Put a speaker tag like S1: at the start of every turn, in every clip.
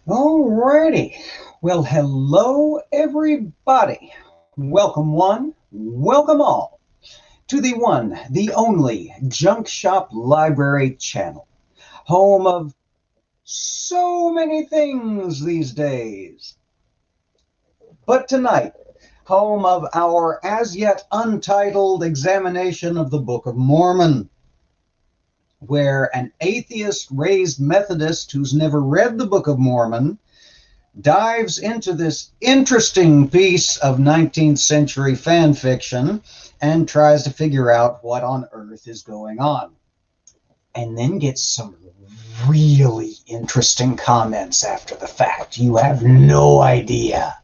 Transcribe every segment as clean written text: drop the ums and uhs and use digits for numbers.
S1: Alrighty. Well, hello, everybody. Welcome one, welcome all to the one, the only Junk Shop Library channel, home of so many things these days. But tonight, home of our as yet untitled examination of the Book of Mormon, where an atheist raised Methodist who's never read the Book of Mormon dives into this interesting piece of 19th century fan fiction and tries to figure out what on earth is going on. And then gets some really interesting comments after the fact. You have no idea.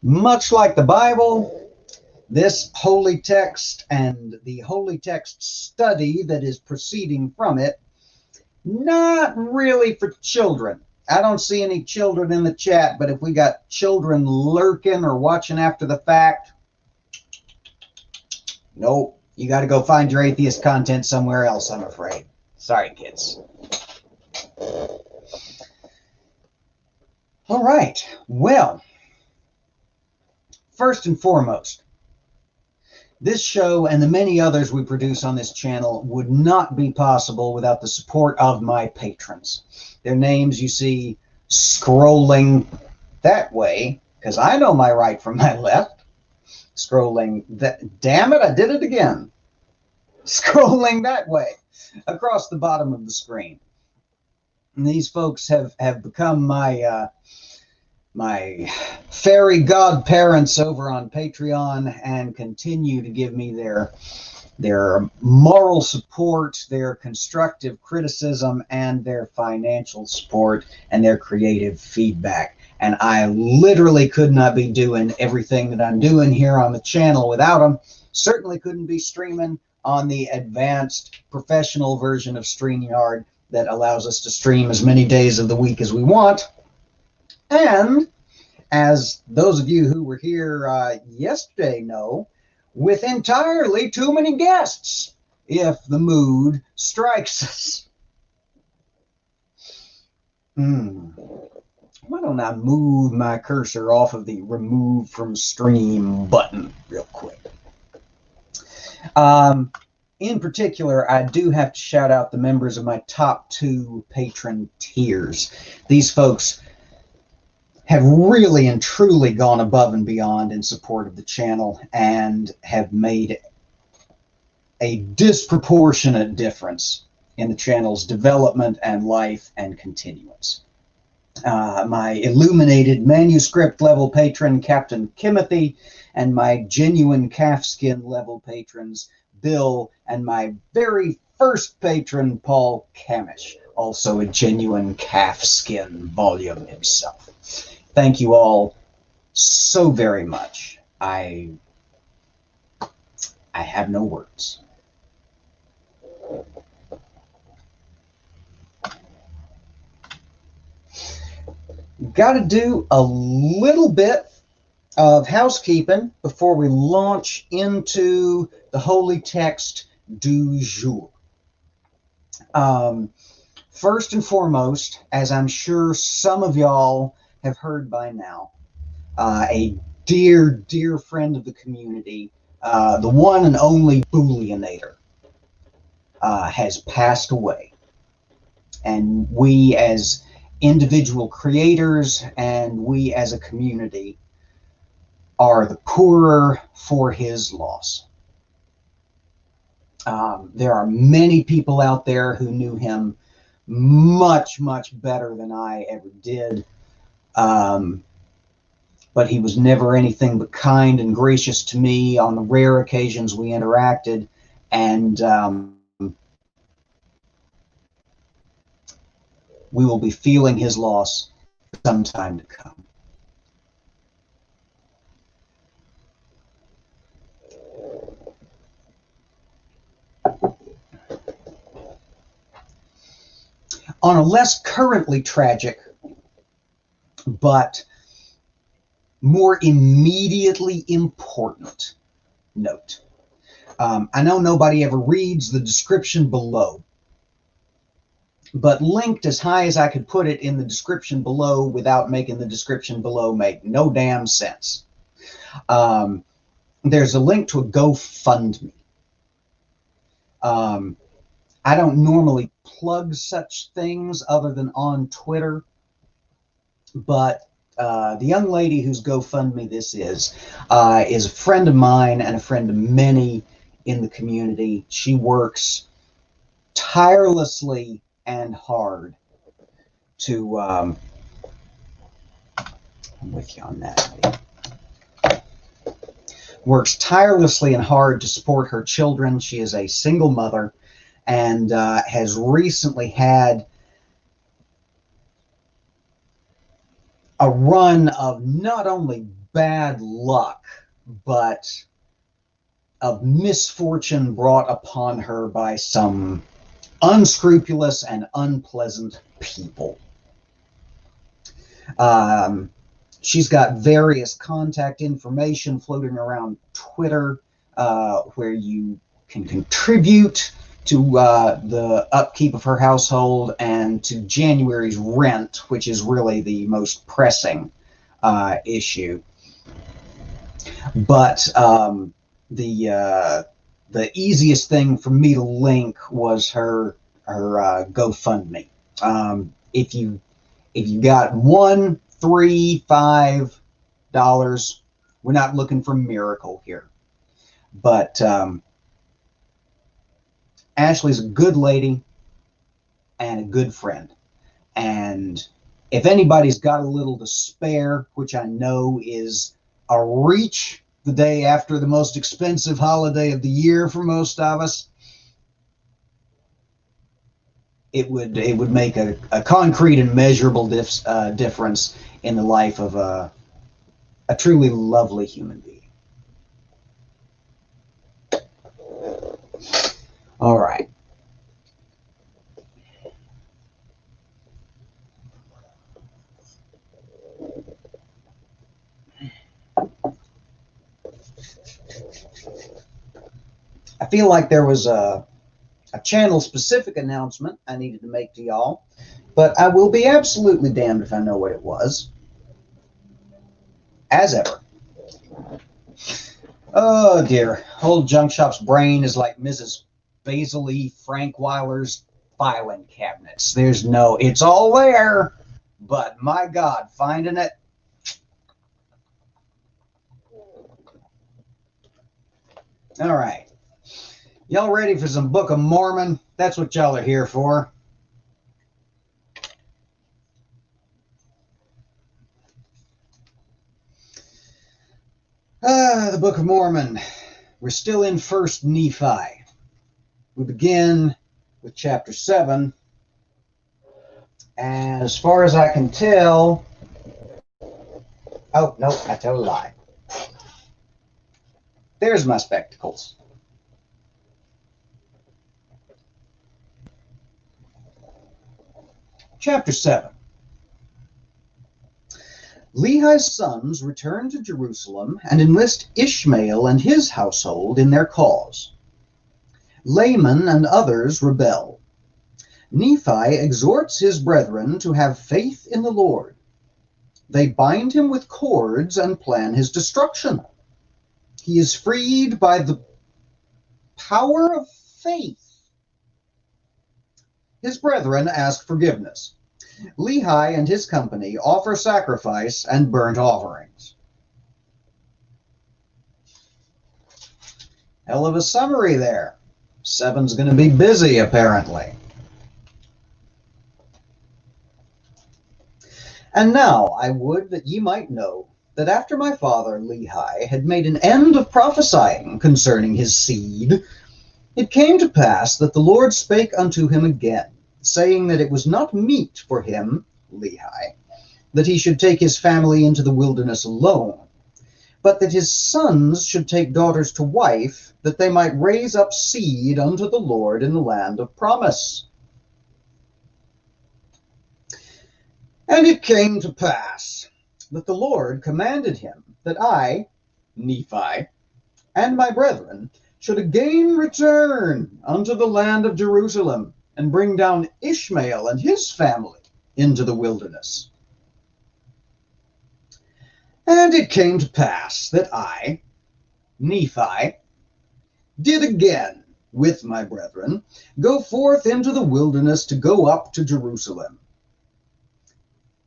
S1: Much like the Bible, this holy text and the holy text study that is proceeding from it, not really for children. I don't see any children in the chat, but if we got children lurking or watching after the fact, nope, you got to go find your atheist content somewhere else, I'm afraid. Sorry, kids. All right, well, first and foremost, this show and the many others we produce on this channel would not be possible without the support of my patrons. Their names you see scrolling that way, because I know my right from my left. Scrolling that, damn it, I did it again. Scrolling that way, across the bottom of the screen. And these folks have become my fairy godparents over on Patreon and continue to give me their moral support, their constructive criticism, and their financial support and their creative feedback. And I literally could not be doing everything that I'm doing here on the channel without them. Certainly couldn't be streaming on the advanced professional version of StreamYard that allows us to stream as many days of the week as we want. And as those of you who were here yesterday know, with entirely too many guests, if the mood strikes us. Why don't I move my cursor off of the remove from stream button real quick? In particular, I do have to shout out the members of my top 2 patron tiers. These folks have really and truly gone above and beyond in support of the channel and have made a disproportionate difference in the channel's development and life and continuance. My illuminated manuscript level patron, Captain Kimothy, and my genuine calfskin level patrons, Bill, and my very first patron, Paul Camish, also a genuine calfskin volume himself. Thank you all so very much. I have no words. Got to do a little bit of housekeeping before we launch into the holy text du jour. First and foremost, as I'm sure some of y'all have heard by now, a dear friend of the community, the one and only Boolionator, has passed away. And we as individual creators and we as a community are the poorer for his loss. There are many people out there who knew him much better than I ever did. But he was never anything but kind and gracious to me on the rare occasions we interacted, and we will be feeling his loss for some time to come. On a less currently tragic, but more immediately important note, I know nobody ever reads the description below, but linked as high as I could put it in the description below without making the description below make no damn sense. There's a link to a GoFundMe. I don't normally plug such things other than on Twitter, but the young lady whose GoFundMe this is a friend of mine and a friend of many in the community. She works tirelessly and hard to, I'm with you on that, works tirelessly and hard to support her children. She is a single mother and has recently had a run of not only bad luck, but of misfortune brought upon her by some unscrupulous and unpleasant people. She's got various contact information floating around Twitter where you can contribute to the upkeep of her household and to January's rent, which is really the most pressing issue. But the easiest thing for me to link was her GoFundMe. If you got $1, $3, $5, we're not looking for a miracle here, but Ashley's a good lady and a good friend, and if anybody's got a little to spare, which I know is a reach the day after the most expensive holiday of the year for most of us, it would make a concrete and measurable difference in the life of a truly lovely human being. All right. I feel like there was a channel-specific announcement I needed to make to y'all, but I will be absolutely damned if I know what it was. As ever. Oh, dear. Old Junk Shop's brain is like Mrs. Basil E. Frankweiler's filing cabinets. There's no... It's all there, but my God, finding it... All right. Y'all ready for some Book of Mormon? That's what y'all are here for. The Book of Mormon. We're still in First Nephi. We begin with chapter 7. And as far as I can tell... Oh, no, I tell a lie. There's my spectacles. Chapter 7. Lehi's sons return to Jerusalem and enlist Ishmael and his household in their cause. Laman and others rebel. Nephi exhorts his brethren to have faith in the Lord. They bind him with cords and plan his destruction. He is freed by the power of faith. His brethren ask forgiveness. Lehi and his company offer sacrifice and burnt offerings. Hell of a summary there. 7's going to be busy, apparently. And now I would that ye might know that after my father Lehi had made an end of prophesying concerning his seed, it came to pass that the Lord spake unto him again, saying that it was not meet for him, Lehi, that he should take his family into the wilderness alone, but that his sons should take daughters to wife, that they might raise up seed unto the Lord in the land of promise. And it came to pass that the Lord commanded him that I, Nephi, and my brethren should again return unto the land of Jerusalem, and bring down Ishmael and his family into the wilderness. And it came to pass that I, Nephi, did again, with my brethren, go forth into the wilderness to go up to Jerusalem.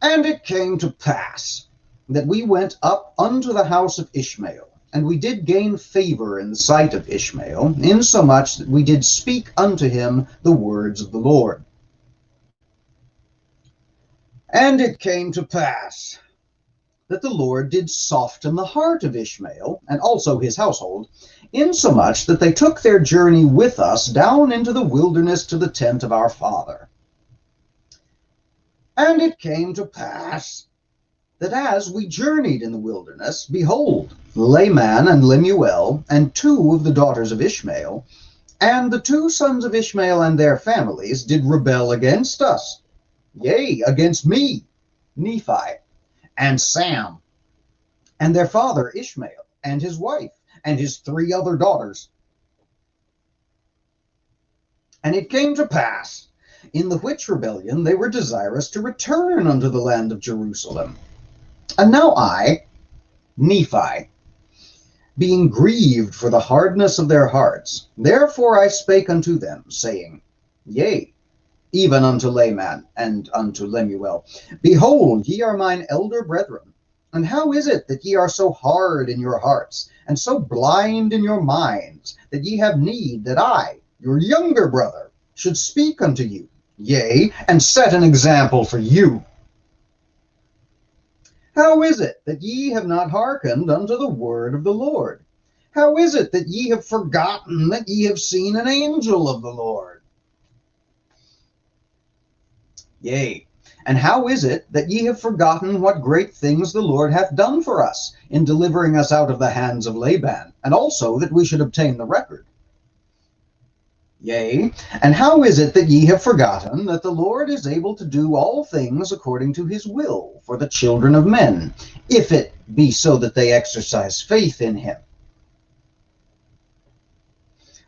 S1: And it came to pass that we went up unto the house of Ishmael, and we did gain favor in the sight of Ishmael, insomuch that we did speak unto him the words of the Lord. And it came to pass that the Lord did soften the heart of Ishmael, and also his household, insomuch that they took their journey with us down into the wilderness to the tent of our father. And it came to pass that as we journeyed in the wilderness, behold, Laman and Lemuel, and two of the daughters of Ishmael, and the two sons of Ishmael and their families, did rebel against us, yea, against me, Nephi, and Sam, and their father Ishmael, and his wife, and his 3 other daughters. And it came to pass, in the which rebellion they were desirous to return unto the land of Jerusalem. And now I, Nephi, being grieved for the hardness of their hearts, therefore I spake unto them, saying, Yea, even unto Laman and unto Lemuel, Behold, ye are mine elder brethren. And how is it that ye are so hard in your hearts, and so blind in your minds, that ye have need that I, your younger brother, should speak unto you, yea, and set an example for you? How is it that ye have not hearkened unto the word of the Lord? How is it that ye have forgotten that ye have seen an angel of the Lord? Yea, and how is it that ye have forgotten what great things the Lord hath done for us, in delivering us out of the hands of Laban, and also that we should obtain the record? Yea, and how is it that ye have forgotten that the Lord is able to do all things according to his will for the children of men, if it be so that they exercise faith in him?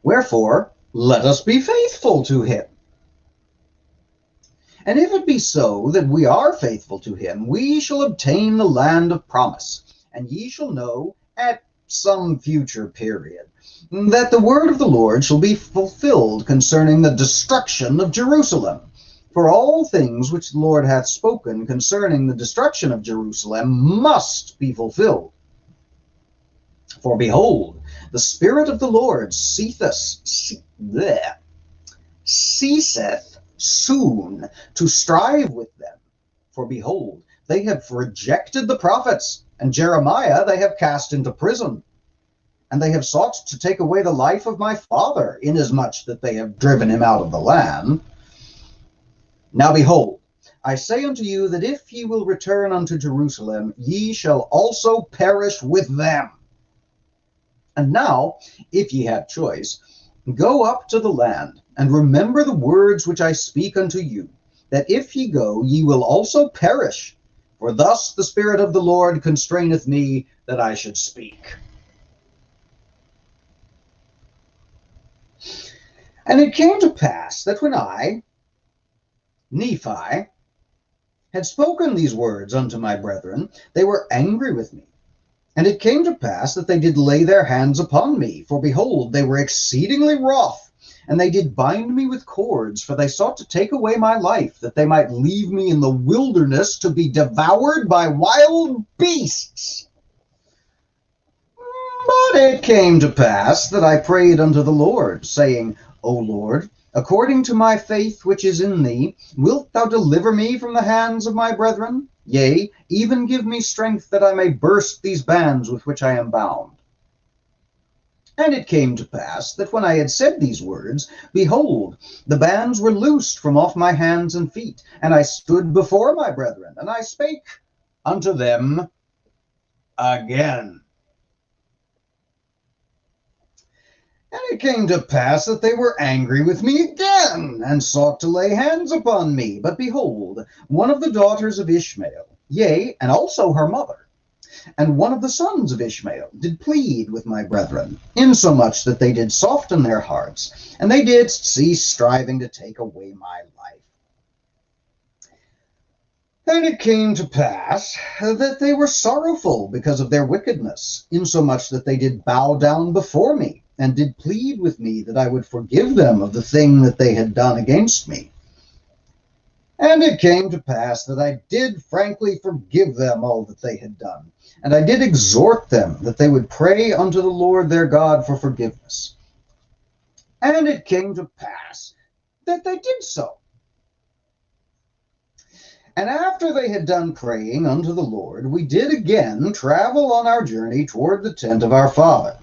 S1: Wherefore, let us be faithful to him. And if it be so that we are faithful to him, we shall obtain the land of promise, and ye shall know at some future period that the word of the Lord shall be fulfilled concerning the destruction of Jerusalem. For all things which the Lord hath spoken concerning the destruction of Jerusalem must be fulfilled. For behold, the Spirit of the Lord ceaseth soon to strive with them. For behold, they have rejected the prophets, and Jeremiah they have cast into prison. And they have sought to take away the life of my father, inasmuch that they have driven him out of the land. Now behold, I say unto you that if ye will return unto Jerusalem, ye shall also perish with them. And now, if ye have choice, go up to the land, and remember the words which I speak unto you, that if ye go, ye will also perish. For thus the Spirit of the Lord constraineth me that I should speak. And it came to pass that when I, Nephi, had spoken these words unto my brethren, they were angry with me. And it came to pass that they did lay their hands upon me, for behold, they were exceedingly wroth, and they did bind me with cords, for they sought to take away my life, that they might leave me in the wilderness to be devoured by wild beasts. But it came to pass that I prayed unto the Lord, saying, O Lord, according to my faith which is in thee, wilt thou deliver me from the hands of my brethren? Yea, even give me strength that I may burst these bands with which I am bound. And it came to pass that when I had said these words, behold, the bands were loosed from off my hands and feet, and I stood before my brethren, and I spake unto them again. And it came to pass that they were angry with me again, and sought to lay hands upon me. But behold, one of the daughters of Ishmael, yea, and also her mother, And one of the sons of Ishmael did plead with my brethren, insomuch that they did soften their hearts, and they did cease striving to take away my life. And it came to pass that they were sorrowful because of their wickedness, insomuch that they did bow down before me, and did plead with me that I would forgive them of the thing that they had done against me. And it came to pass that I did frankly forgive them all that they had done, and I did exhort them that they would pray unto the Lord their God for forgiveness. And it came to pass that they did so. And after they had done praying unto the Lord, we did again travel on our journey toward the tent of our father.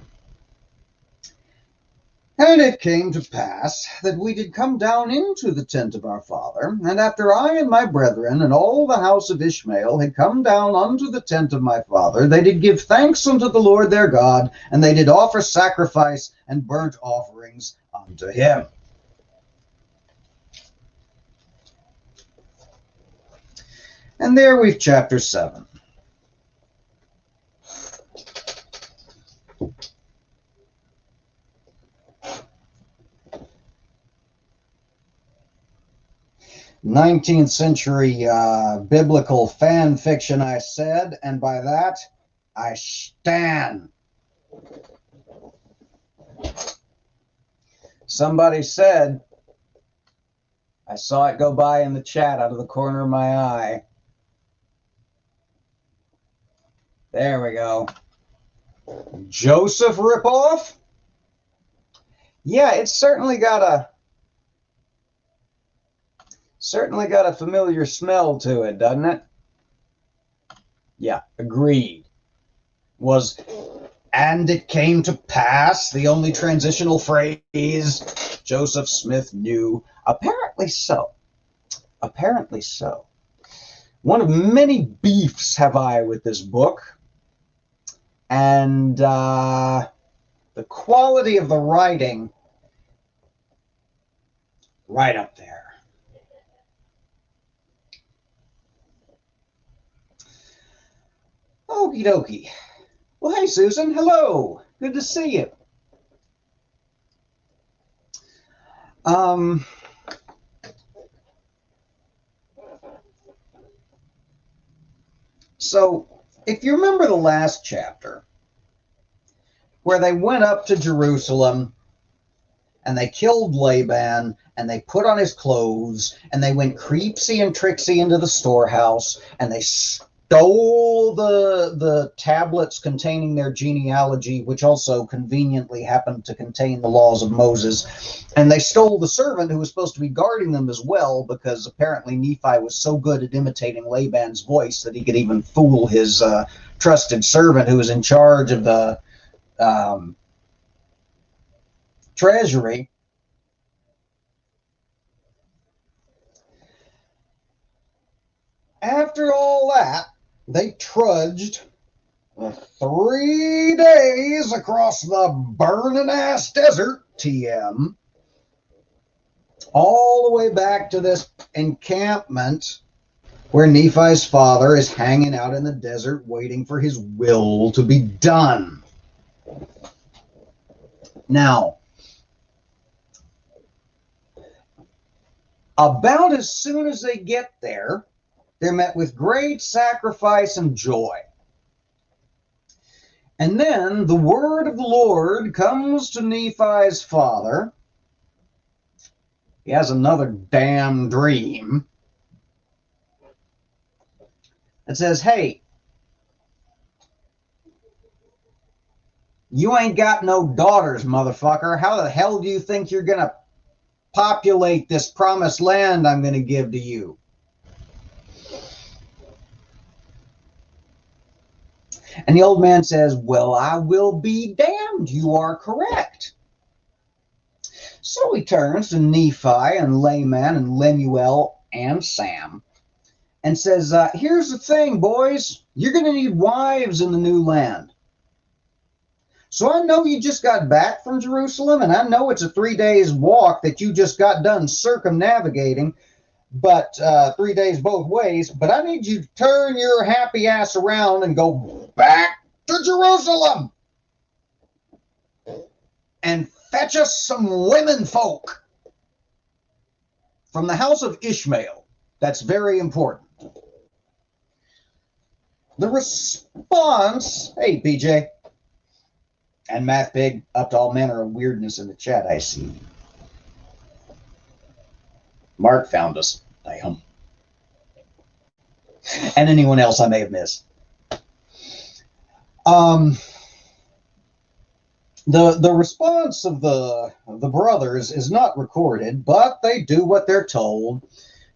S1: And it came to pass that we did come down into the tent of our father, and after I and my brethren and all the house of Ishmael had come down unto the tent of my father, they did give thanks unto the Lord their God, and they did offer sacrifice and burnt offerings unto him. And there we've chapter 7. '19th century biblical fan fiction, I said, and by that I stand. Somebody said, I saw it go by in the chat out of the corner of my eye. There we go. Joseph ripoff? Yeah, it's certainly got a familiar smell to it, doesn't it? Yeah, agreed. And it came to pass, the only transitional phrase Joseph Smith knew. Apparently so. Apparently so. One of many beefs have I with this book. And the quality of the writing, right up there. Okie dokie. Well, hey, Susan. Hello. Good to see you. So, if you remember the last chapter, where they went up to Jerusalem, and they killed Laban, and they put on his clothes, and they went creepsy and tricksy into the storehouse, and they stole the tablets containing their genealogy, which also conveniently happened to contain the laws of Moses. And they stole the servant who was supposed to be guarding them as well, because apparently Nephi was so good at imitating Laban's voice that he could even fool his trusted servant who was in charge of the treasury. After all that, they trudged 3 days across the burning-ass desert, TM, all the way back to this encampment where Nephi's father is hanging out in the desert waiting for his will to be done. Now, about as soon as they get there, they're met with great sacrifice and joy. And then the word of the Lord comes to Nephi's father. He has another damn dream. It says, hey, you ain't got no daughters, motherfucker. How the hell do you think you're going to populate this promised land I'm going to give to you? And the old man says, well, I will be damned. You are correct. So he turns to Nephi and Layman and Lemuel and Sam and says, here's the thing, boys. You're going to need wives in the new land. So I know you just got back from Jerusalem, and I know it's a 3 days walk that you just got done circumnavigating. but 3 days both ways. But I need you to turn your happy ass around and go back to Jerusalem and fetch us some women folk from the house of Ishmael. That's very important. The response, hey, PJ, and Math Big, up to all manner of weirdness in the chat, I see. Mark found us. Mayhem. And anyone else I may have missed. The response of the brothers is not recorded, but they do what they're told.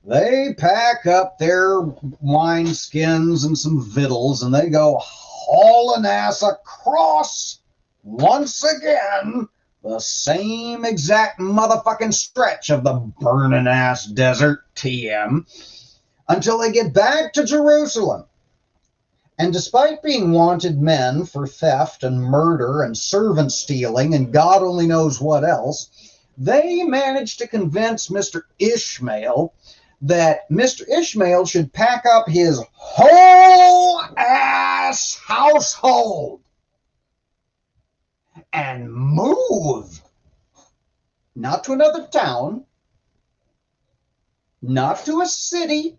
S1: They pack up their wine skins and some victuals, and they go hauling ass across, once again, the same exact motherfucking stretch of the burning ass desert, TM, until they get back to Jerusalem. And despite being wanted men for theft and murder and servant stealing and God only knows what else, they managed to convince Mr. Ishmael that Mr. Ishmael should pack up his whole ass household and move, not to another town, not to a city,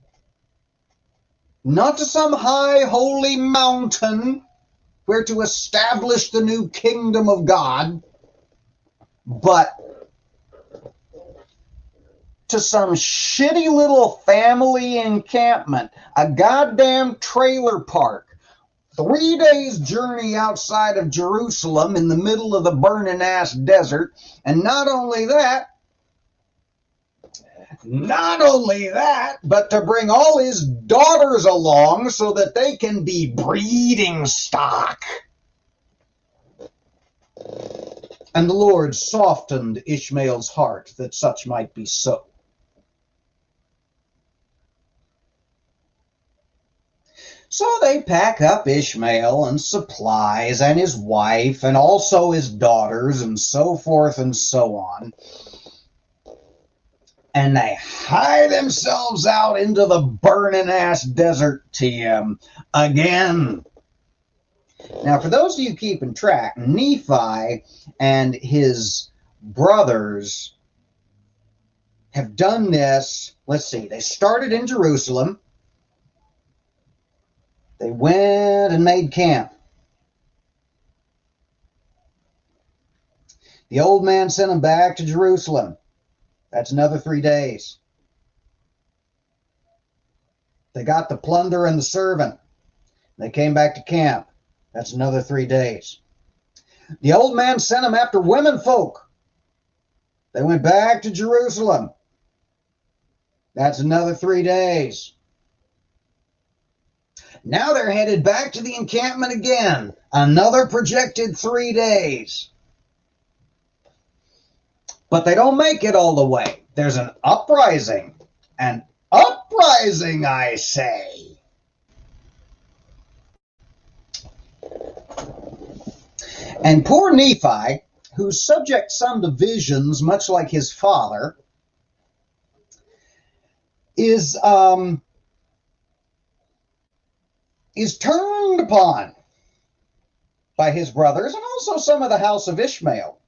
S1: not to some high holy mountain where to establish the new kingdom of God, but to some shitty little family encampment, a goddamn trailer park, 3 days journey outside of Jerusalem in the middle of the burning ass desert. And not only that, but to bring all his daughters along so that they can be breeding stock. And the Lord softened Ishmael's heart that such might be so. So they pack up Ishmael and supplies and his wife and also his daughters and so forth and so on. And they hie themselves out into the burning ass desert, TM, again. Now, for those of you keeping track, Nephi and his brothers have done this. Let's see, they started in Jerusalem. They went and made camp. The old man sent them back to Jerusalem. That's another 3 days. They got the plunder and the servant. They came back to camp. That's another 3 days. The old man sent them after women folk. They went back to Jerusalem. That's another 3 days. Now they're headed back to the encampment again. Another projected 3 days. But they don't make it all the way. There's an uprising. An uprising, I say. And poor Nephi, who's subject some to visions, much like his father, is turned upon by his brothers and also some of the house of Ishmael,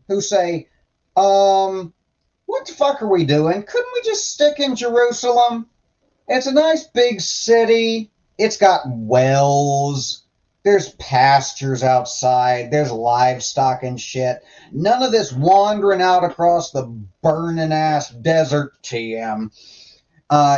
S1: who say, what the fuck are we doing? Couldn't we just stick in Jerusalem? It's a nice big city. It's got wells. There's pastures outside. There's livestock and shit. None of this wandering out across the burning ass desert, TM,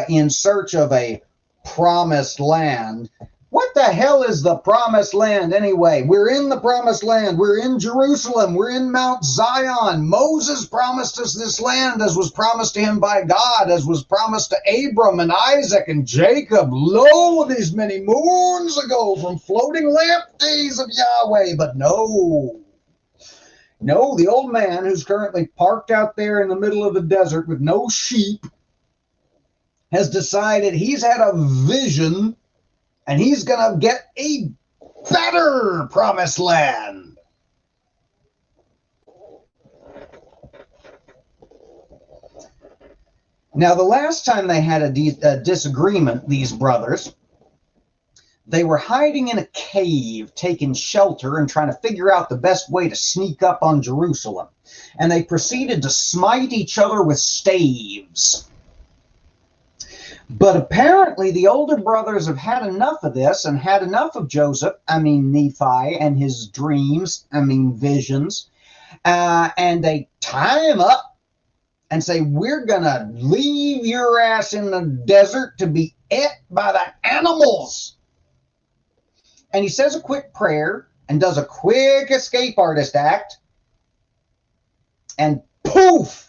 S1: in search of a promised land. What the hell is the promised land anyway? We're in the promised land. We're in Jerusalem. We're in Mount Zion. Moses promised us this land as was promised to him by God, as was promised to Abram and Isaac and Jacob, lo, these many moons ago from floating lamp days of Yahweh. But no, the old man who's currently parked out there in the middle of the desert with no sheep has decided he's had a vision and he's going to get a better promised land. Now, the last time they had a disagreement, these brothers, they were hiding in a cave, taking shelter and trying to figure out the best way to sneak up on Jerusalem. And they proceeded to smite each other with staves. But apparently the older brothers have had enough of this and had enough of Nephi, and his dreams, visions. And they tie him up and say, we're going to leave your ass in the desert to be ate by the animals. And he says a quick prayer and does a quick escape artist act. And poof,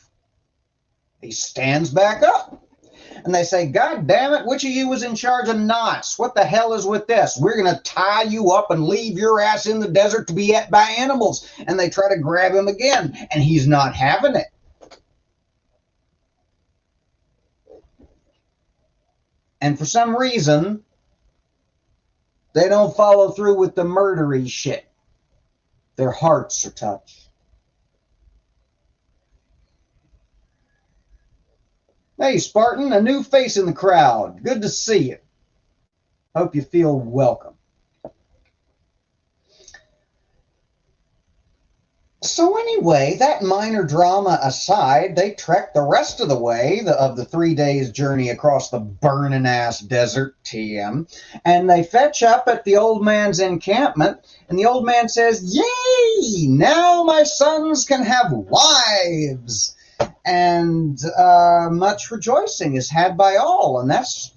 S1: he stands back up. And they say, God damn it, which of you was in charge of knots? What the hell is with this? We're going to tie you up and leave your ass in the desert to be ate by animals. And they try to grab him again, and he's not having it. And for some reason, they don't follow through with the murdery shit. Their hearts are touched. Hey, Spartan, a new face in the crowd. Good to see you. Hope you feel welcome. So anyway, that minor drama aside, they trek the rest of the way of the 3 days journey across the burning-ass desert, TM, and they fetch up at the old man's encampment, and the old man says, yay, now my sons can have wives. And much rejoicing is had by all. And that's,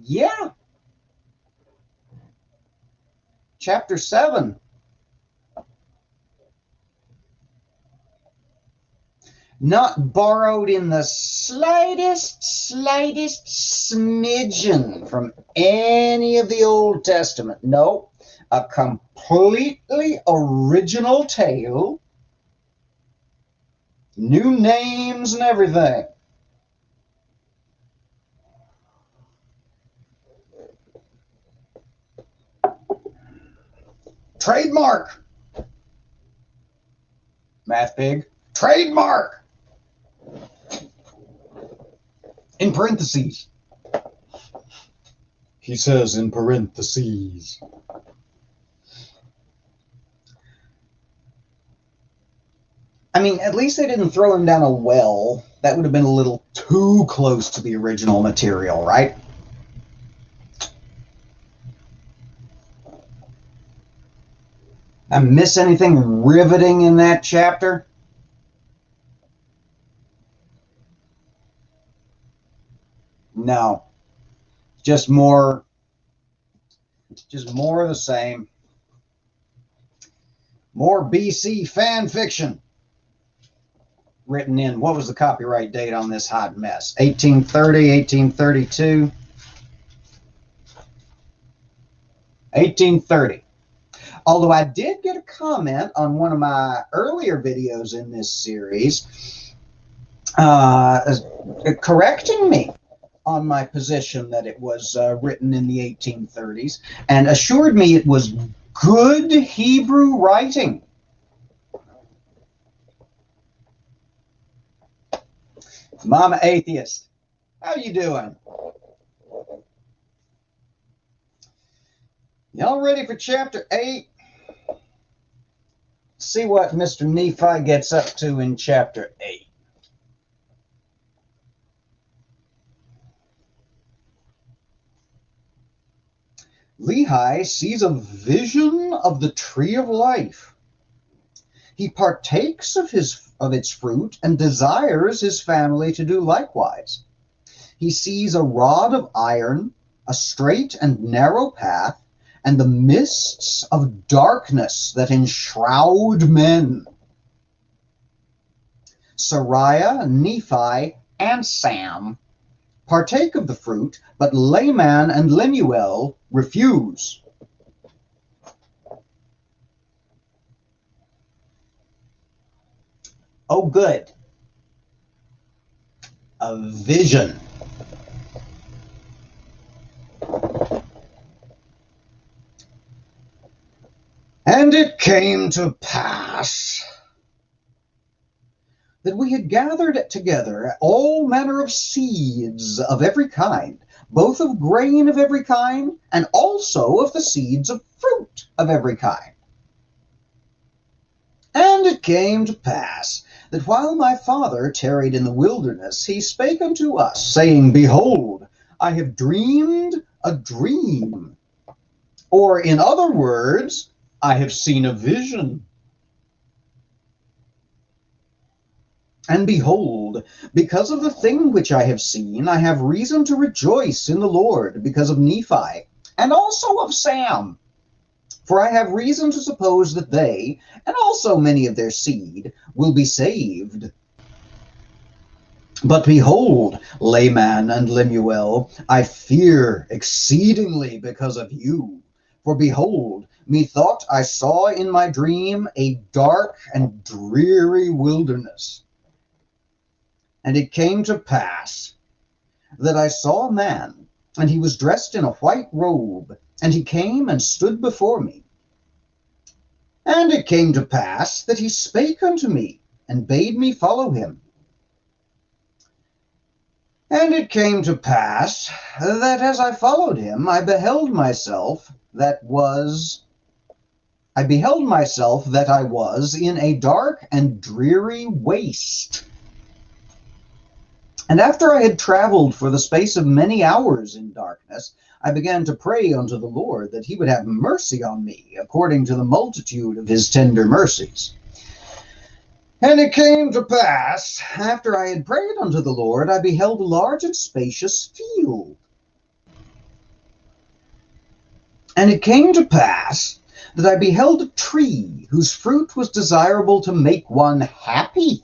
S1: yeah. Chapter 7. Not borrowed in the slightest smidgen from any of the Old Testament. No, a completely original tale. New names and everything. Trademark. Math Pig. Trademark. In parentheses. He says in parentheses. At least they didn't throw him down a well. That would have been a little too close to the original material, right? I miss anything riveting in that chapter? No. Just more of the same. More BC fan fiction. Written in, what was the copyright date on this hot mess? 1830, 1832. 1830. Although I did get a comment on one of my earlier videos in this series correcting me on my position that it was written in the 1830s and assured me it was good Hebrew writing. Mama Atheist, how you doing? Y'all ready for chapter 8? See what Mr. Nephi gets up to in chapter 8. Lehi sees a vision of the tree of life. He partakes of its fruit and desires his family to do likewise. He sees a rod of iron, a straight and narrow path, and the mists of darkness that enshroud men. Sariah, Nephi, and Sam partake of the fruit, but Laman and Lemuel refuse. Oh, good. A vision. And it came to pass that we had gathered together all manner of seeds of every kind, both of grain of every kind, and also of the seeds of fruit of every kind. And it came to pass that while my father tarried in the wilderness, he spake unto us, saying, Behold, I have dreamed a dream. Or in other words, I have seen a vision. And behold, because of the thing which I have seen, I have reason to rejoice in the Lord, because of Nephi, and also of Sam. For I have reason to suppose that they, and also many of their seed, will be saved. But behold, Layman and Lemuel, I fear exceedingly because of you. For behold, methought I saw in my dream a dark and dreary wilderness. And it came to pass that I saw a man, and he was dressed in a white robe, and he came and stood before me. And it came to pass that he spake unto me, and bade me follow him. And it came to pass that as I followed him, I beheld myself that I was in a dark and dreary waste. And after I had traveled for the space of many hours in darkness, I began to pray unto the Lord that he would have mercy on me, according to the multitude of his tender mercies. And it came to pass, after I had prayed unto the Lord, I beheld a large and spacious field. And it came to pass that I beheld a tree whose fruit was desirable to make one happy.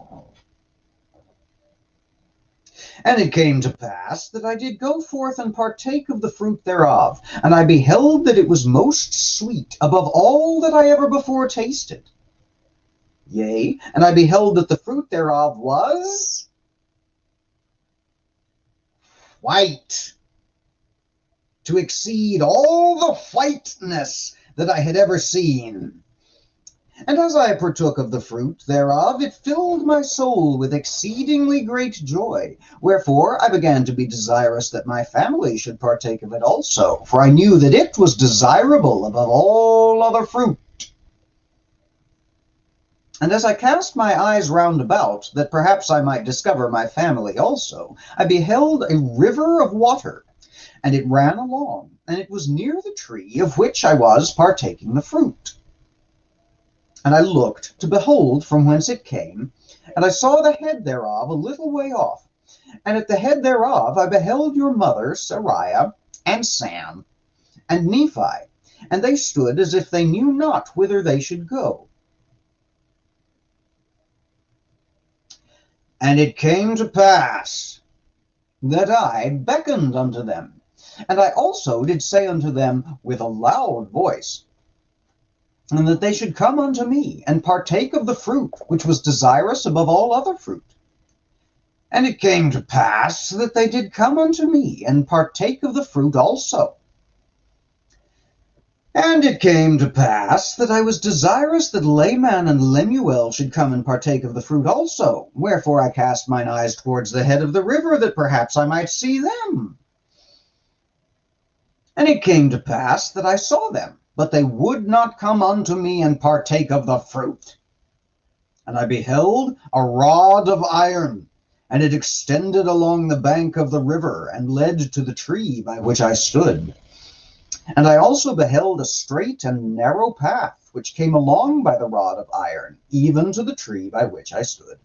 S1: And it came to pass that I did go forth and partake of the fruit thereof, and I beheld that it was most sweet above all that I ever before tasted. Yea, and I beheld that the fruit thereof was white, to exceed all the whiteness that I had ever seen. And as I partook of the fruit thereof, it filled my soul with exceedingly great joy. Wherefore I began to be desirous that my family should partake of it also, for I knew that it was desirable above all other fruit. And as I cast my eyes round about, that perhaps I might discover my family also, I beheld a river of water, and it ran along, and it was near the tree of which I was partaking the fruit. And I looked to behold from whence it came, and I saw the head thereof a little way off. And at the head thereof I beheld your mother, Sariah, and Sam, and Nephi, and they stood as if they knew not whither they should go. And it came to pass that I beckoned unto them, and I also did say unto them with a loud voice, and that they should come unto me, and partake of the fruit, which was desirous above all other fruit. And it came to pass that they did come unto me, and partake of the fruit also. And it came to pass that I was desirous that Layman and Lemuel should come and partake of the fruit also. Wherefore I cast mine eyes towards the head of the river, that perhaps I might see them. And it came to pass that I saw them, but they would not come unto me and partake of the fruit. And I beheld a rod of iron, and it extended along the bank of the river, and led to the tree by which I stood. And I also beheld a straight and narrow path, which came along by the rod of iron, even to the tree by which I stood.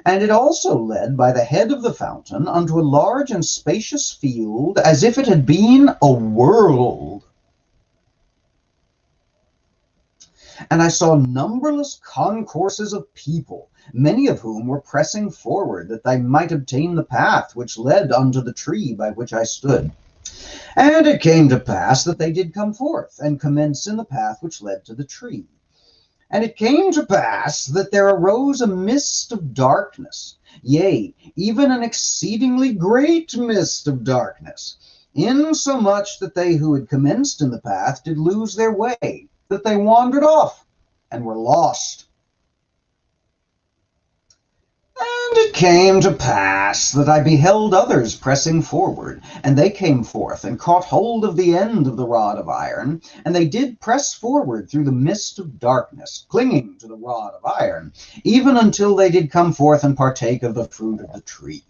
S1: And it also led by the head of the fountain unto a large and spacious field, as if it had been a world. And I saw numberless concourses of people, many of whom were pressing forward, that they might obtain the path which led unto the tree by which I stood. And it came to pass that they did come forth, and commence in the path which led to the tree. And it came to pass that there arose a mist of darkness, yea, even an exceedingly great mist of darkness, insomuch that they who had commenced in the path did lose their way, that they wandered off, and were lost. And it came to pass that I beheld others pressing forward, and they came forth and caught hold of the end of the rod of iron, and they did press forward through the mist of darkness, clinging to the rod of iron, even until they did come forth and partake of the fruit of the tree.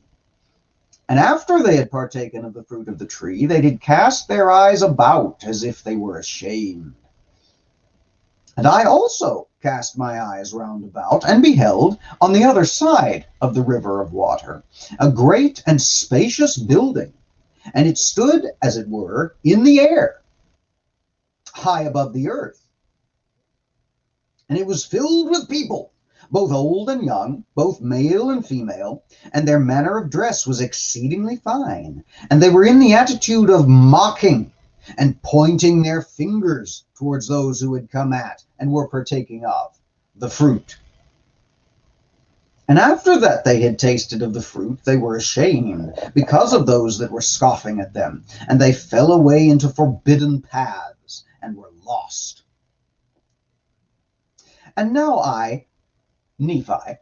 S1: And after they had partaken of the fruit of the tree, they did cast their eyes about as if they were ashamed. And I also cast my eyes round about, and beheld, on the other side of the river of water, a great and spacious building, and it stood, as it were, in the air, high above the earth. And it was filled with people, both old and young, both male and female, and their manner of dress was exceedingly fine, and they were in the attitude of mocking, and pointing their fingers towards those who had come at and were partaking of the fruit. And after that they had tasted of the fruit, they were ashamed because of those that were scoffing at them, and they fell away into forbidden paths and were lost. And now I, Nephi,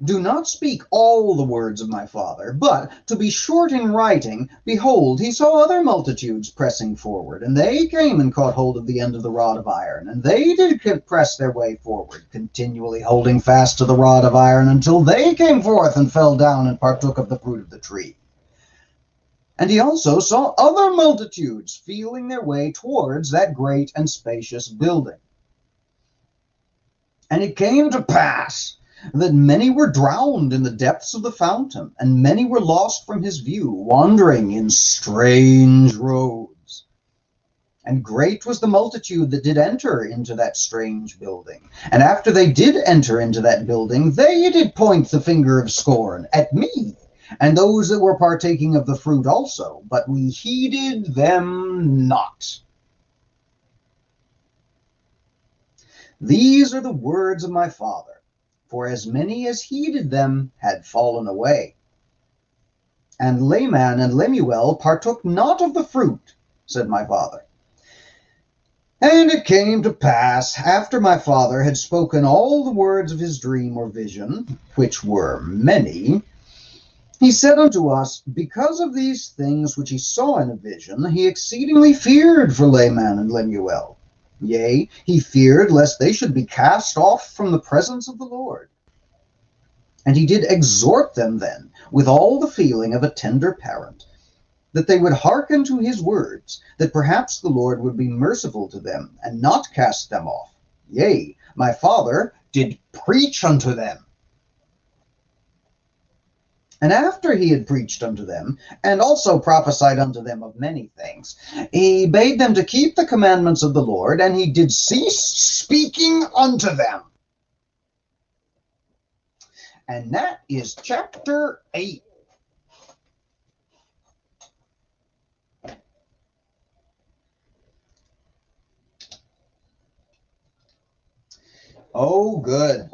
S1: do not speak all the words of my father, but, to be short in writing, behold, he saw other multitudes pressing forward, and they came and caught hold of the end of the rod of iron, and they did press their way forward, continually holding fast to the rod of iron, until they came forth and fell down and partook of the fruit of the tree. And he also saw other multitudes feeling their way towards that great and spacious building. And it came to pass that many were drowned in the depths of the fountain, and many were lost from his view, wandering in strange roads. And great was the multitude that did enter into that strange building. And after they did enter into that building, they did point the finger of scorn at me, and those that were partaking of the fruit also, but we heeded them not. These are the words of my father. For as many as heeded them had fallen away. And Laman and Lemuel partook not of the fruit, said my father. And it came to pass, after my father had spoken all the words of his dream or vision, which were many, he said unto us, because of these things which he saw in a vision, he exceedingly feared for Laman and Lemuel. Yea, he feared lest they should be cast off from the presence of the Lord. And he did exhort them then, with all the feeling of a tender parent, that they would hearken to his words, that perhaps the Lord would be merciful to them, and not cast them off. Yea, my father did preach unto them. And after he had preached unto them, and also prophesied unto them of many things, he bade them to keep the commandments of the Lord, and he did cease speaking unto them. And that is chapter 8. Oh, good.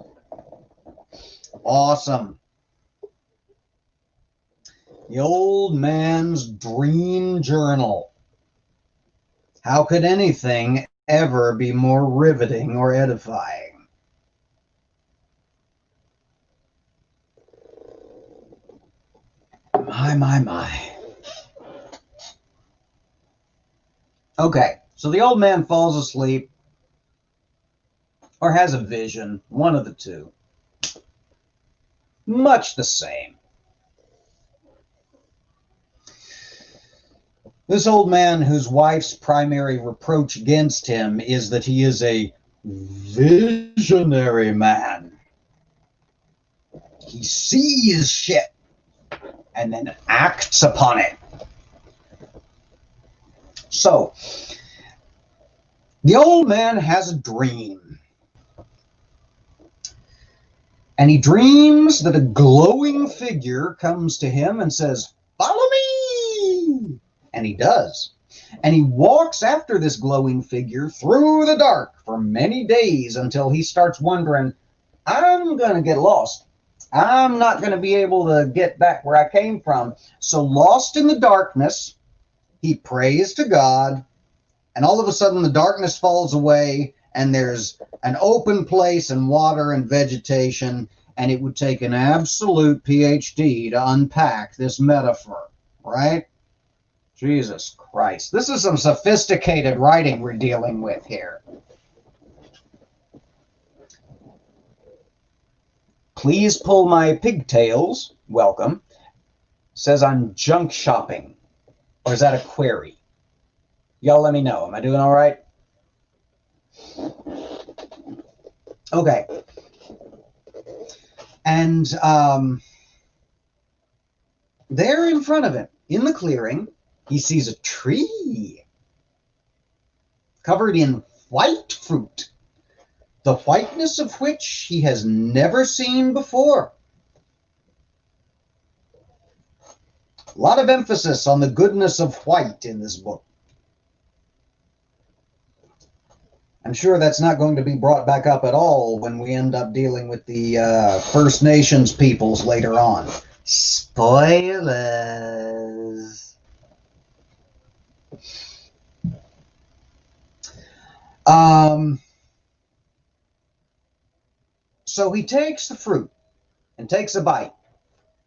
S1: Awesome. The old man's dream journal. How could anything ever be more riveting or edifying? My. Okay, so the old man falls asleep or has a vision, one of the two. Much the same. This old man, whose wife's primary reproach against him is that he is a visionary man. He sees shit and then acts upon it. So, the old man has a dream. And he dreams that a glowing figure comes to him and says, "Follow me!" And he does. And he walks after this glowing figure through the dark for many days until he starts wondering, I'm going to get lost. I'm not going to be able to get back where I came from. So lost in the darkness, he prays to God, and all of a sudden the darkness falls away, and there's an open place and water and vegetation, And it would take an absolute PhD to unpack this metaphor, right? Jesus Christ. This is some sophisticated writing we're dealing with here. Please pull my pigtails. Welcome. Says I'm junk shopping. Or is that a query? Y'all let me know. Am I doing all right? Okay. And there in front of him, in the clearing, he sees a tree covered in white fruit, the whiteness of which he has never seen before. A lot of emphasis on the goodness of white in this book. I'm sure that's not going to be brought back up at all when we end up dealing with the First Nations peoples later on. Spoilers. So he takes the fruit and takes a bite,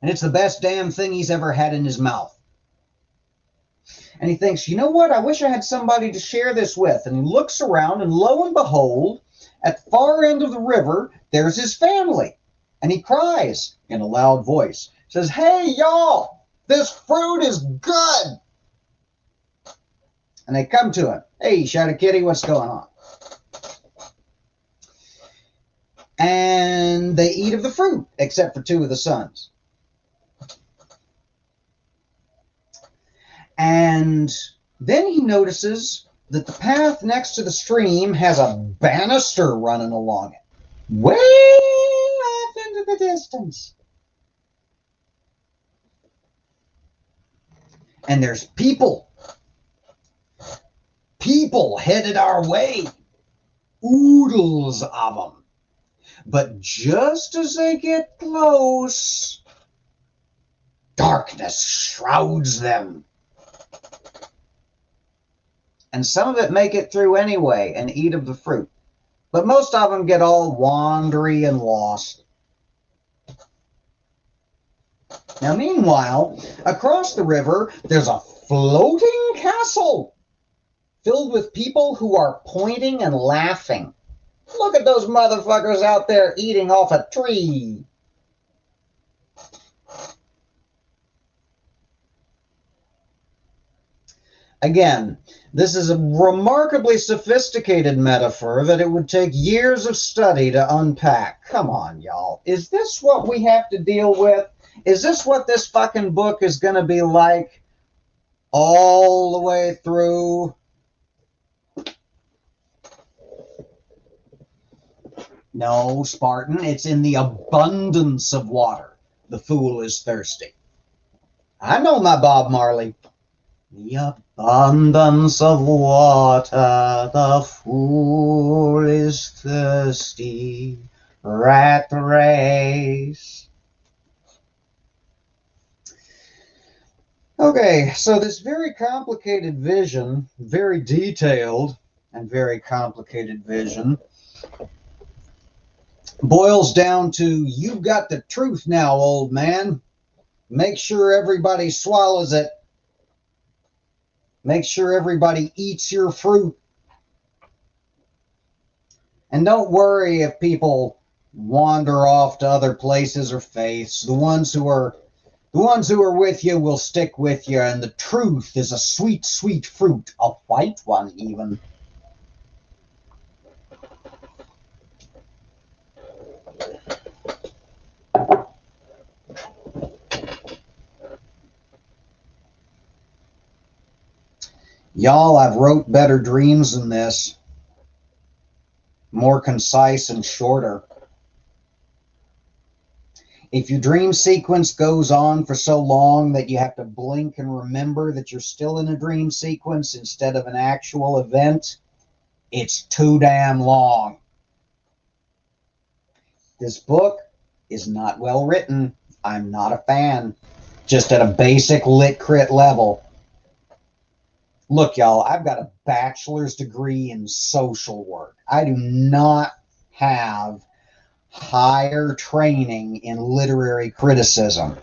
S1: and it's the best damn thing he's ever had in his mouth. And he thinks, you know what? I wish I had somebody to share this with. And he looks around, and lo and behold, at the far end of the river, there's his family. And he cries in a loud voice. Says, hey, y'all, this fruit is good. And they come to him. Hey, Shadow Kitty, what's going on? And they eat of the fruit, except for two of the sons. And then he notices that the path next to the stream has a banister running along it, way off into the distance. And there's people headed our way, oodles of them. But just as they get close, darkness shrouds them. And some of it make it through anyway and eat of the fruit. But most of them get all wandery and lost. Now, meanwhile, across the river, there's a floating castle filled with people who are pointing and laughing. Look at those motherfuckers out there eating off a tree. Again, this is a remarkably sophisticated metaphor that it would take years of study to unpack. Come on, y'all. Is this what we have to deal with? Is this what this fucking book is going to be like all the way through? No, Spartan, it's in the abundance of water. The fool is thirsty. I know my Bob Marley. The abundance of water, the fool is thirsty. Rat race. Okay, so this very complicated vision, very detailed and very complicated vision, boils down to, you've got the truth now, old man. Make sure everybody swallows it. Make sure everybody eats your fruit. And don't worry if people wander off to other places or faiths. The ones who are with you will stick with you, and the truth is a sweet, sweet fruit, a white one even. Y'all, I've wrote better dreams than this. More concise and shorter. If your dream sequence goes on for so long that you have to blink and remember that you're still in a dream sequence instead of an actual event, it's too damn long. This book is not well written. I'm not a fan. Just at a basic lit crit level. Look, y'all, I've got a bachelor's degree in social work. I do not have higher training in literary criticism.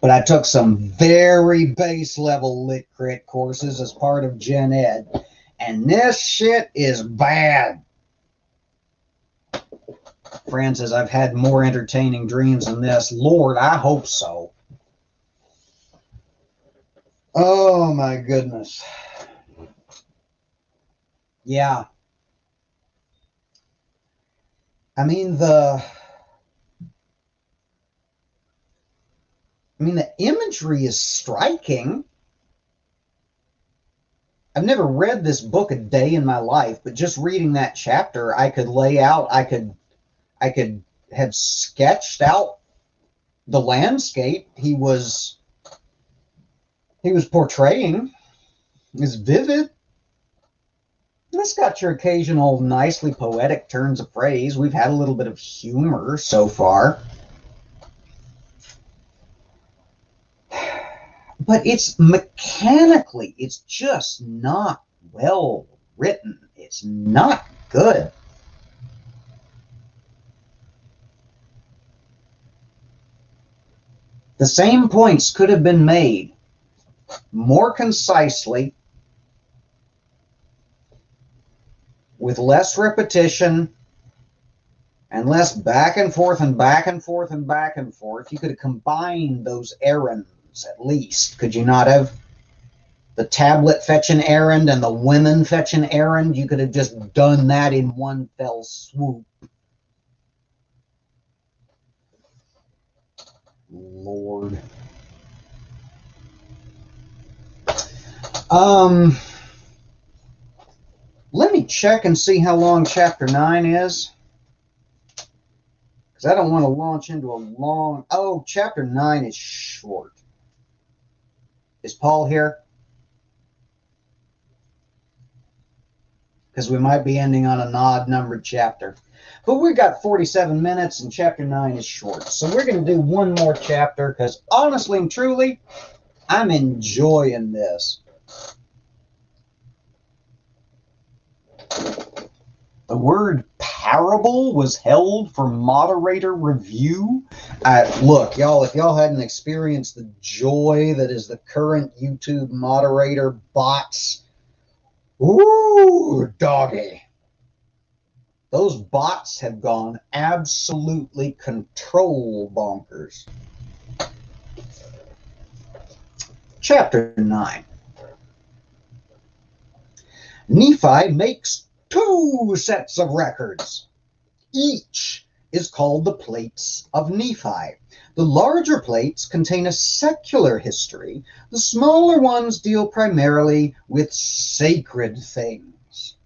S1: But I took some very base level lit crit courses as part of Gen Ed, and this shit is bad. Fran says, I've had more entertaining dreams than this. Lord, I hope so. Oh my goodness. Yeah. I mean, the imagery is striking. I've never read this book a day in my life, but just reading that chapter, I could lay out, I could have sketched out the landscape he was portraying. It's vivid. It's got your occasional nicely poetic turns of phrase. We've had a little bit of humor so far. But it's mechanically, it's just not well written. It's not good. The same points could have been made more concisely, with less repetition and less back and forth and back and forth and back and forth. You could have combined those errands at least, could you not have? The tablet fetch an errand and the women fetch an errand. You could have just done that in one fell swoop. Lord. Let me check and see how long chapter 9 is, because I don't want to launch into a long... Oh, chapter 9 is short. Is Paul here? Because we might be ending on an odd-numbered chapter. But we've got 47 minutes, and chapter 9 is short. So we're going to do one more chapter, because honestly and truly, I'm enjoying this. The word parable was held for moderator review. Look, y'all, if y'all hadn't experienced the joy that is the current YouTube moderator bots, ooh, doggy. Those bots have gone absolutely control bonkers. Chapter 9. Nephi makes 2 sets of records. Each is called the plates of Nephi. The larger plates contain a secular history. The smaller ones deal primarily with sacred things.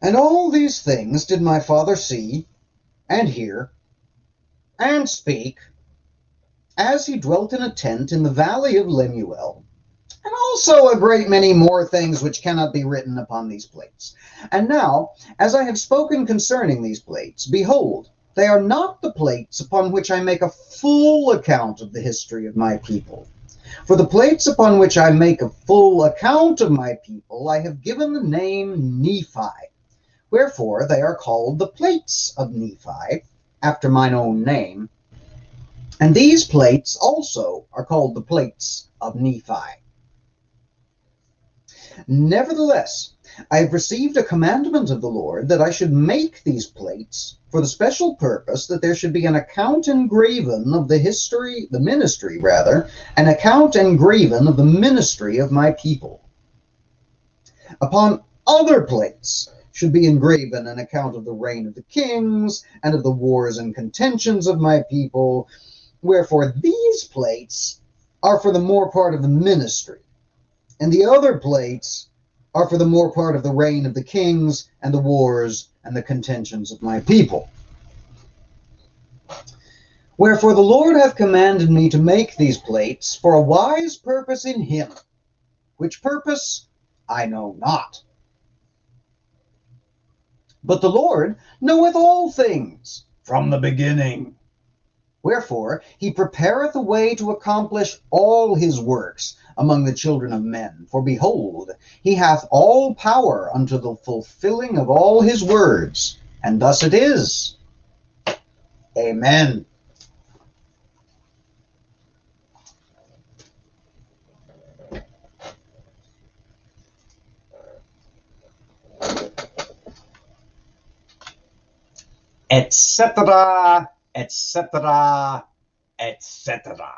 S1: And all these things did my father see, and hear, and speak, as he dwelt in a tent in the valley of Lemuel, and also a great many more things which cannot be written upon these plates. And now, as I have spoken concerning these plates, behold, they are not the plates upon which I make a full account of the history of my people. For the plates upon which I make a full account of my people, I have given the name Nephi. Wherefore they are called the plates of Nephi, after mine own name. And these plates also are called the plates of Nephi. Nevertheless, I have received a commandment of the Lord that I should make these plates for the special purpose that there should be an account engraven of the ministry, an account engraven of the ministry of my people. Upon other plates should be engraven an account of the reign of the kings and of the wars and contentions of my people. Wherefore these plates are for the more part of the ministry, and the other plates are for the more part of the reign of the kings and the wars and the contentions of my people. Wherefore the Lord hath commanded me to make these plates for a wise purpose in him, which purpose I know not. But the Lord knoweth all things from the beginning. Wherefore he prepareth a way to accomplish all his works among the children of men. For behold, he hath all power unto the fulfilling of all his words. And thus it is. Amen. Etc., etc., etc.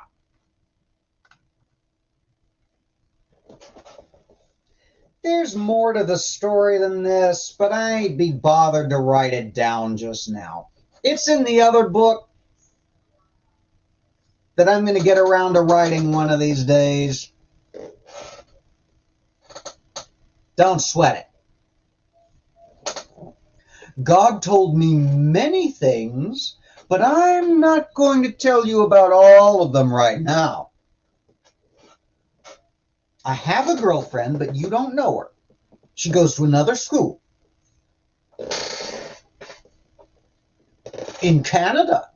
S1: There's more to the story than this, but I ain't be bothered to write it down just now. It's in the other book that I'm going to get around to writing one of these days. Don't sweat it. God told me many things, but I'm not going to tell you about all of them right now. I have a girlfriend, but you don't know her. She goes to another school. In Canada.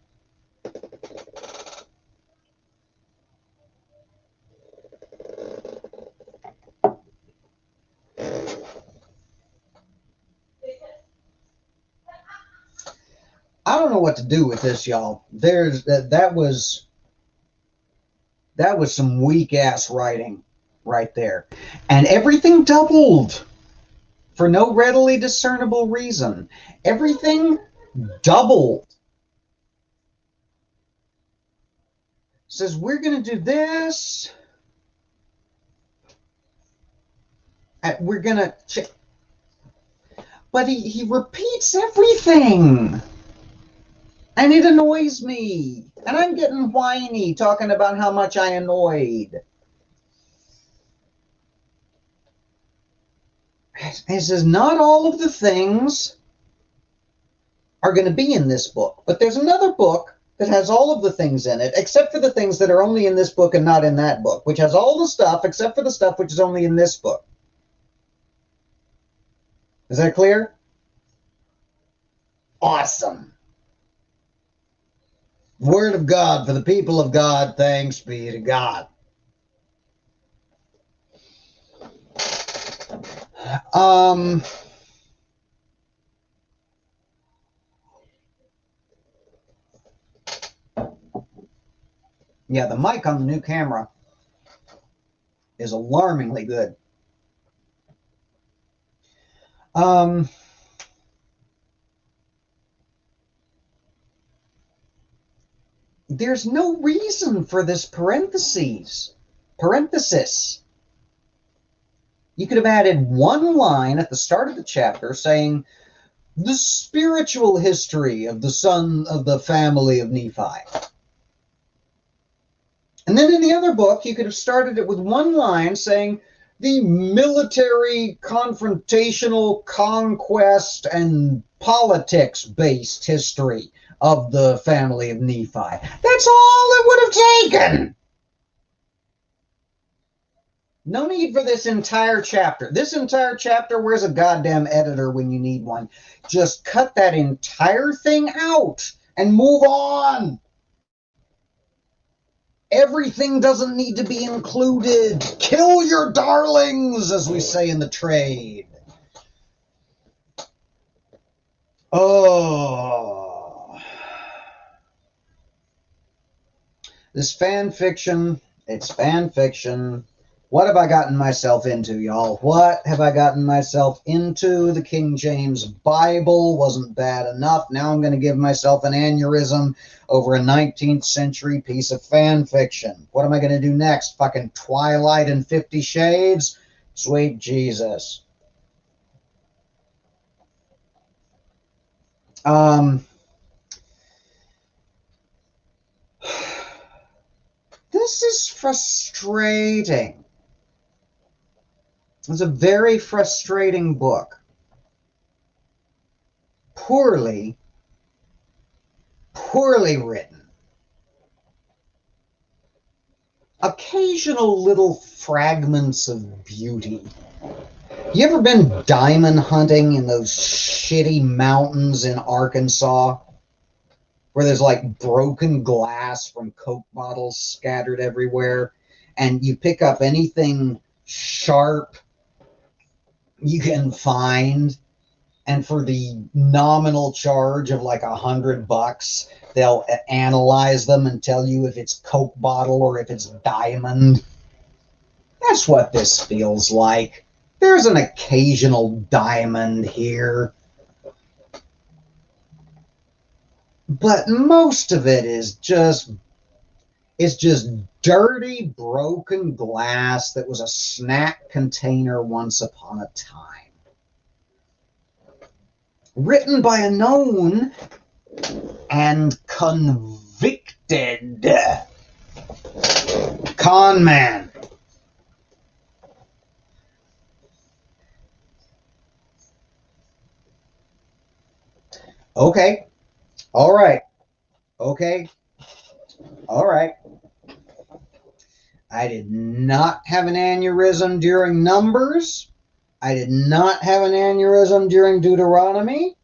S1: I don't know what to do with this, y'all. That was some weak ass writing right there. And everything doubled for no readily discernible reason. Everything doubled. Says we're going to do this. We're going to but he repeats everything. And it annoys me. And I'm getting whiny talking about how much I annoyed. It says not all of the things are going to be in this book. But there's another book that has all of the things in it, except for the things that are only in this book and not in that book, which has all the stuff except for the stuff which is only in this book. Is that clear? Awesome. Word of God for the people of God. Thanks be to God. Yeah, the mic on the new camera is alarmingly good. There's no reason for this parenthesis. You could have added one line at the start of the chapter saying, the spiritual history of the son of the family of Nephi. And then in the other book, you could have started it with one line saying, the military, confrontational, conquest, and politics-based history of the family of Nephi. That's all it would have taken. No need for this entire chapter. This entire chapter, where's a goddamn editor when you need one? Just cut that entire thing out and move on. Everything doesn't need to be included. Kill your darlings, as we say in the trade. Oh. This fan fiction, it's fan fiction. What have I gotten myself into, y'all? What have I gotten myself into? The King James Bible wasn't bad enough. Now I'm going to give myself an aneurysm over a 19th century piece of fan fiction. What am I going to do next? Fucking Twilight and 50 Shades? Sweet Jesus. This is frustrating. It's a very frustrating book. Poorly written. Occasional little fragments of beauty. You ever been diamond hunting in those shitty mountains in Arkansas? where there's like broken glass from Coke bottles scattered everywhere, and you pick up anything sharp you can find, and for the nominal charge of like $100, they'll analyze them and tell you if it's Coke bottle or if it's diamond. That's what this feels like. There's an occasional diamond here, but most of it is just dirty, broken glass that was a snack container once upon a time. Written by a known and convicted con man. Okay. All right. Okay. All right. I did not have an aneurysm during Numbers. I did not have an aneurysm during Deuteronomy.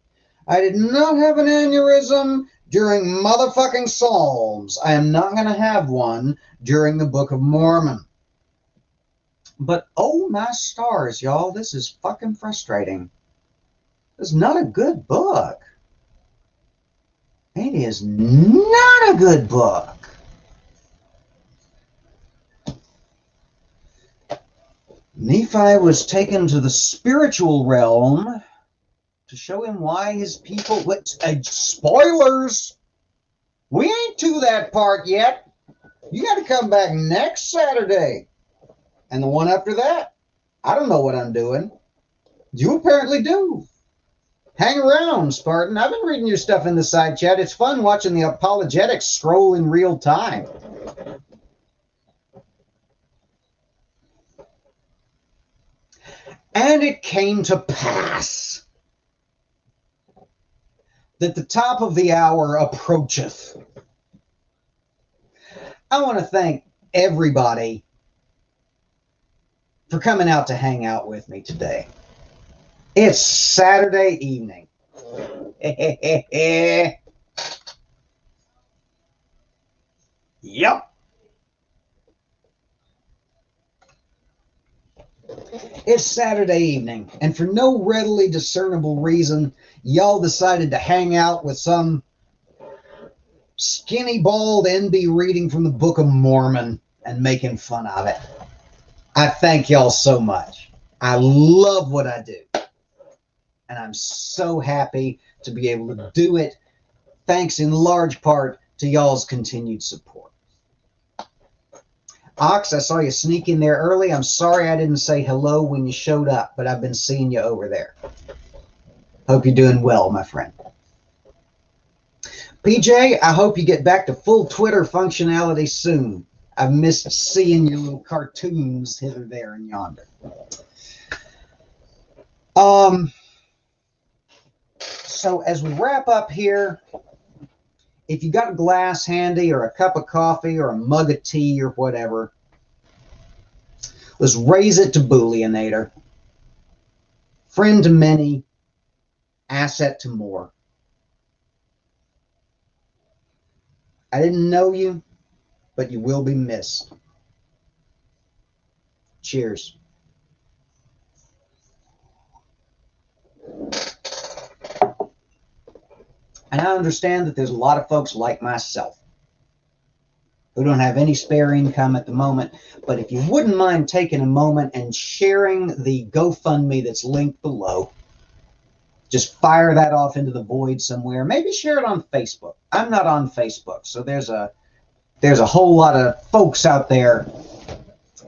S1: I did not have an aneurysm during motherfucking Psalms. I am not going to have one during the Book of Mormon. But oh my stars, y'all, this is fucking frustrating. This is not a good book. It is not a good book. Nephi was taken to the spiritual realm to show him why his people... spoilers! We ain't to that part yet. You got to come back next Saturday. And the one after that. I don't know what I'm doing. You apparently do. Hang around, Spartan. I've been reading your stuff in the side chat. It's fun watching the apologetics scroll in real time. And it came to pass that the top of the hour approacheth. I want to thank everybody for coming out to hang out with me today. It's Saturday evening. Yep. It's Saturday evening, and for no readily discernible reason, y'all decided to hang out with some skinny, bald NB reading from the Book of Mormon and making fun of it. I thank y'all so much. I love what I do, and I'm so happy to be able to do it, thanks in large part to y'all's continued support. Ox, I saw you sneak in there early. I'm sorry I didn't say hello when you showed up, but I've been seeing you over there. Hope you're doing well, my friend. PJ, I hope you get back to full Twitter functionality soon. I've missed seeing your little cartoons hither, there, and yonder. So as we wrap up here, if you got a glass handy or a cup of coffee or a mug of tea or whatever, let's raise it to Bullionator. Friend to many, asset to more. I didn't know you, but you will be missed. Cheers. And I understand that there's a lot of folks like myself who don't have any spare income at the moment. But if you wouldn't mind taking a moment and sharing the GoFundMe that's linked below, just fire that off into the void somewhere. Maybe share it on Facebook. I'm not on Facebook, so there's a whole lot of folks out there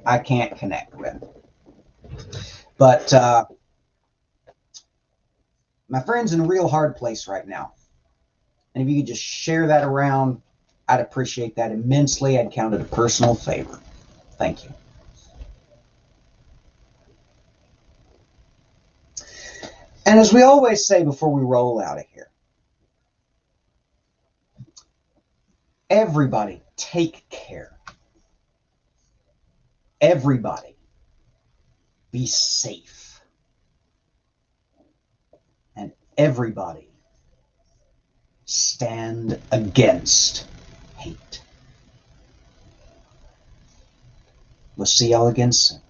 S1: I can't connect with. But my friend's in a real hard place right now. And if you could just share that around, I'd appreciate that immensely. I'd count it a personal favor. Thank you. And as we always say before we roll out of here, everybody take care. Everybody be safe. And everybody stand against hate. We'll see y'all again soon.